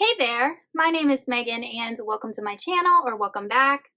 Hey there, my name is Megan and welcome to my channel, or welcome back.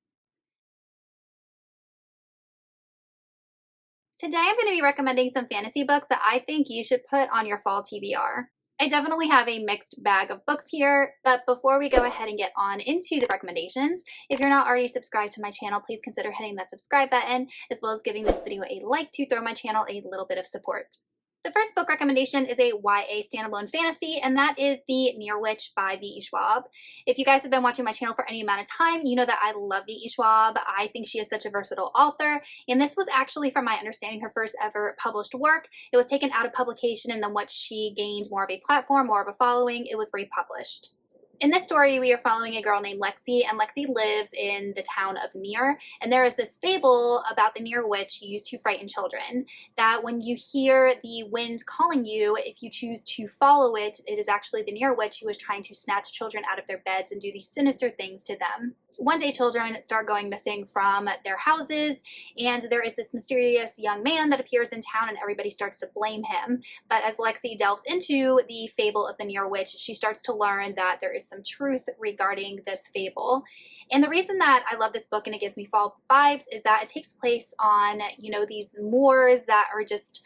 Today I'm going to be recommending some fantasy books that I think you should put on your fall TBR. I definitely have a mixed bag of books here, but before we go ahead and get on into the recommendations, if you're not already subscribed to my channel, please consider hitting that subscribe button, as well as giving this video a like to throw my channel a little bit of support. The first book recommendation is a YA standalone fantasy, and that is The Near Witch by V.E. Schwab. If you guys have been watching my channel for any amount of time, you know that I love V.E. Schwab. I think she is such a versatile author, and this was actually, from my understanding, her first ever published work. It was taken out of publication, and then once she gained more of a platform, more of a following, it was republished. In this story, we are following a girl named Lexi, and Lexi lives in the town of Near, and there is this fable about the Near Witch used to frighten children, that when you hear the wind calling you, if you choose to follow it, it is actually the Near Witch who is trying to snatch children out of their beds and do these sinister things to them. One day, children start going missing from their houses, and there is this mysterious young man that appears in town, and everybody starts to blame him. But as Lexi delves into the fable of the Near Witch, she starts to learn that there is some truth regarding this fable. And the reason that I love this book and it gives me fall vibes is that it takes place on, these moors that are just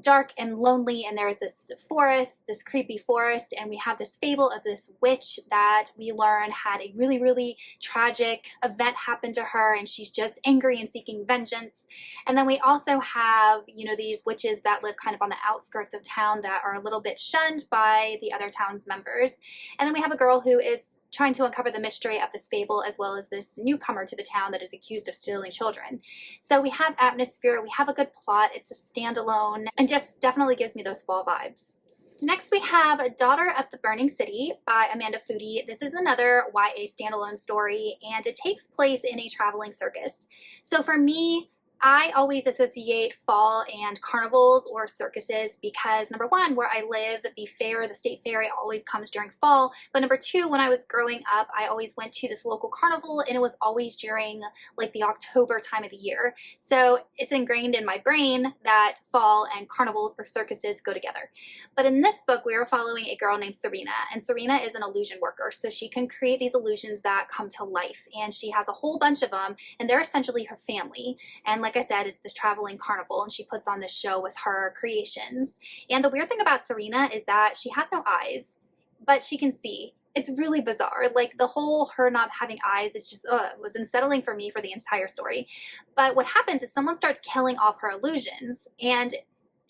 dark and lonely, and there is this forest, this creepy forest, and we have this fable of this witch that we learn had a really, really tragic event happen to her, and she's just angry and seeking vengeance. And then we also have, these witches that live kind of on the outskirts of town that are a little bit shunned by the other town's members. And then we have a girl who is trying to uncover the mystery of this fable, as well as this newcomer to the town that is accused of stealing children. So we have atmosphere, we have a good plot, it's a standalone, and just definitely gives me those fall vibes. Next we have Daughter of the Burning City by Amanda Foody. This is another YA standalone story, and it takes place in a traveling circus. So for me, I always associate fall and carnivals or circuses because, number one, where I live, the fair, the state fair, it always comes during fall. But number two, when I was growing up, I always went to this local carnival, and it was always during like the October time of the year. So it's ingrained in my brain that fall and carnivals or circuses go together. But in this book, we are following a girl named Serena, and Serena is an illusion worker. So she can create these illusions that come to life, and she has a whole bunch of them, and they're essentially her family. And like I said, it's this traveling carnival, and she puts on this show with her creations. And the weird thing about Serena is that she has no eyes, but she can see. It's really bizarre. Like the whole her not having eyes, it's just, it was unsettling for me for the entire story. But what happens is someone starts killing off her illusions, and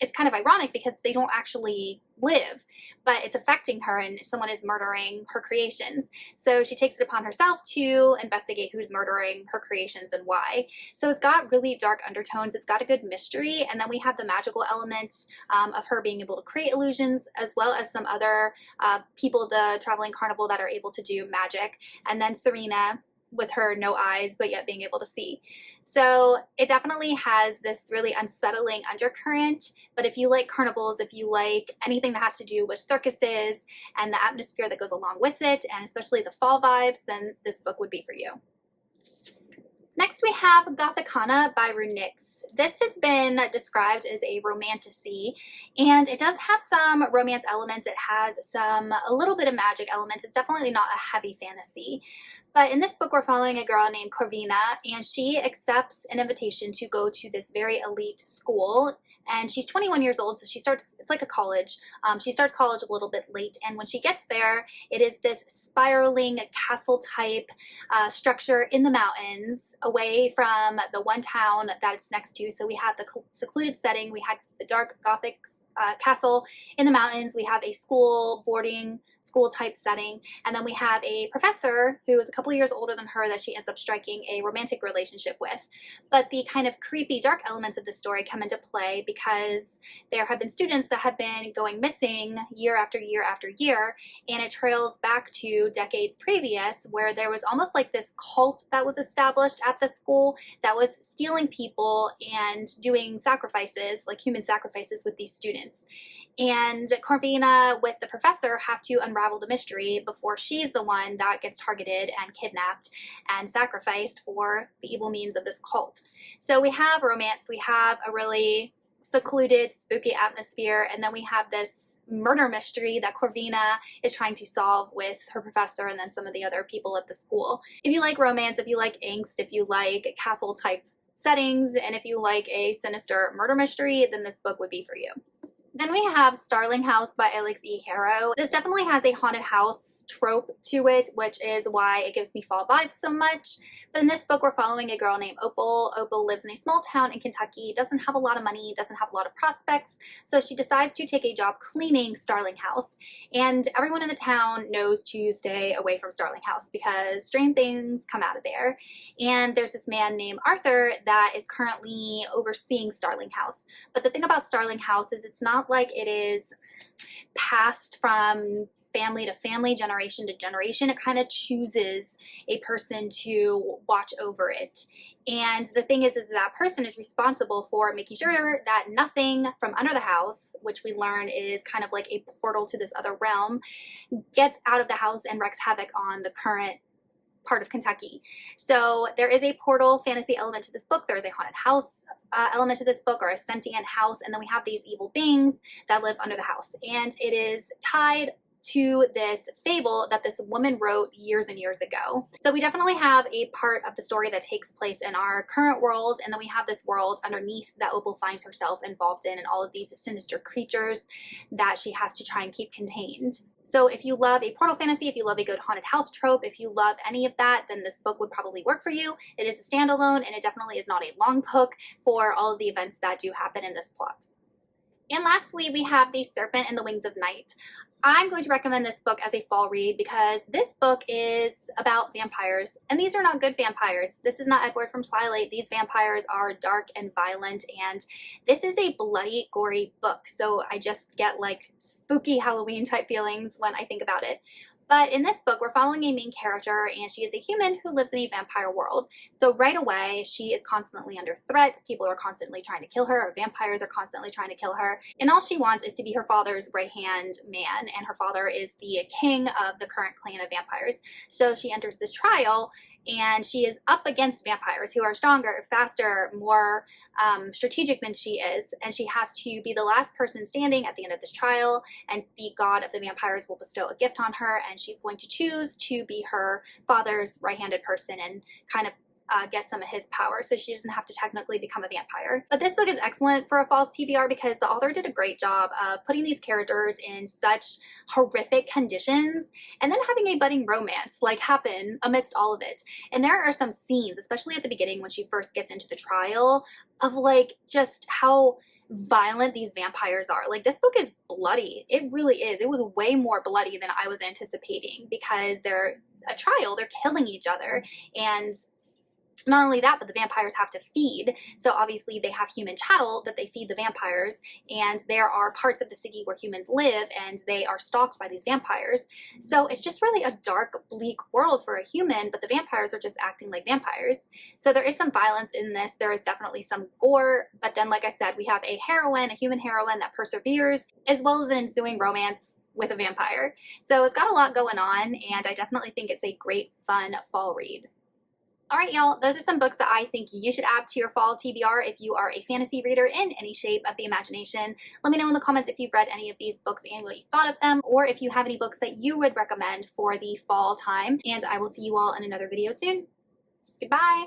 it's kind of ironic because they don't actually live, but it's affecting her, and someone is murdering her creations. So she takes it upon herself to investigate who's murdering her creations and why. So it's got really dark undertones, it's got a good mystery, and then we have the magical element of her being able to create illusions, as well as some other people, the traveling carnival, that are able to do magic, and then Serena with her no eyes but yet being able to see. So it definitely has this really unsettling undercurrent, but if you like carnivals, if you like anything that has to do with circuses and the atmosphere that goes along with it, and especially the fall vibes, then this book would be for you. Next we have Gothicana by Runix. This has been described as a romantasy, and it does have some romance elements. It has a little bit of magic elements. It's definitely not a heavy fantasy. But in this book, we're following a girl named Corvina, and she accepts an invitation to go to this very elite school. And she's 21 years old, so it's like a college. She starts college a little bit late, and when she gets there, it is this spiraling castle-type structure in the mountains, away from the one town that it's next to. So we have the secluded setting, we have the dark Gothic castle in the mountains, we have a boarding school type setting, and then we have a professor who is a couple years older than her that she ends up striking a romantic relationship with. But the kind of creepy dark elements of the story come into play because there have been students that have been going missing year after year after year, and it trails back to decades previous, where there was almost like this cult that was established at the school that was stealing people and doing sacrifices, like human sacrifices, with these students. And Corvina with the professor have to unravel the mystery before she's the one that gets targeted and kidnapped and sacrificed for the evil means of this cult. So we have romance, we have a really secluded, spooky atmosphere, and then we have this murder mystery that Corvina is trying to solve with her professor and then some of the other people at the school. If you like romance, if you like angst, if you like castle type settings, and if you like a sinister murder mystery, then this book would be for you. Then we have Starling House by Alex E. Harrow. This definitely has a haunted house trope to it, which is why it gives me fall vibes so much. But in this book, we're following a girl named Opal. Opal lives in a small town in Kentucky, doesn't have a lot of money, doesn't have a lot of prospects, so she decides to take a job cleaning Starling House. And everyone in the town knows to stay away from Starling House because strange things come out of there. And there's this man named Arthur that is currently overseeing Starling House. But the thing about Starling House is it's not like it is passed from family to family, generation to generation. It kind of chooses a person to watch over it. And the thing is that person is responsible for making sure that nothing from under the house, which we learn is kind of like a portal to this other realm, gets out of the house and wreaks havoc on the current part of Kentucky. So there is a portal fantasy element to this book. There is a haunted house element to this book, or a sentient house, and then we have these evil beings that live under the house. And it is tied to this fable that this woman wrote years and years ago. So we definitely have a part of the story that takes place in our current world, and then we have this world underneath that Opal finds herself involved in, and all of these sinister creatures that she has to try and keep contained. So if you love a portal fantasy, if you love a good haunted house trope, if you love any of that, then this book would probably work for you. It is a standalone, and it definitely is not a long book for all of the events that do happen in this plot. And lastly, we have The Serpent and the Wings of Night. I'm going to recommend this book as a fall read because this book is about vampires, and these are not good vampires. This is not Edward from Twilight. These vampires are dark and violent, and this is a bloody, gory book. So I just get like spooky Halloween type feelings when I think about it. But in this book, we're following a main character, and she is a human who lives in a vampire world. So right away, she is constantly under threat. People are constantly trying to kill her, or vampires are constantly trying to kill her. And all she wants is to be her father's right-hand man, and her father is the king of the current clan of vampires. So she enters this trial, and she is up against vampires who are stronger, faster, more strategic than she is, and she has to be the last person standing at the end of this trial, and the god of the vampires will bestow a gift on her, and she's going to choose to be her father's right-handed person and kind of get some of his power, so she doesn't have to technically become a vampire. But this book is excellent for a fall TBR because the author did a great job of putting these characters in such horrific conditions and then having a budding romance like happen amidst all of it. And there are some scenes, especially at the beginning when she first gets into the trial, of like just how violent these vampires are. Like, this book is bloody. It really is. It was way more bloody than I was anticipating because they're a trial, they're killing each other, and not only that, but the vampires have to feed. So obviously they have human chattel that they feed the vampires, and there are parts of the city where humans live and they are stalked by these vampires. So it's just really a dark, bleak world for a human, but the vampires are just acting like vampires. So there is some violence in this. There is definitely some gore, but then like I said, we have a heroine, a human heroine that perseveres, as well as an ensuing romance with a vampire. So it's got a lot going on, and I definitely think it's a great, fun fall read. All right, y'all, those are some books that I think you should add to your fall TBR if you are a fantasy reader in any shape of the imagination. Let me know in the comments if you've read any of these books and what you thought of them, or if you have any books that you would recommend for the fall time. And I will see you all in another video soon. Goodbye.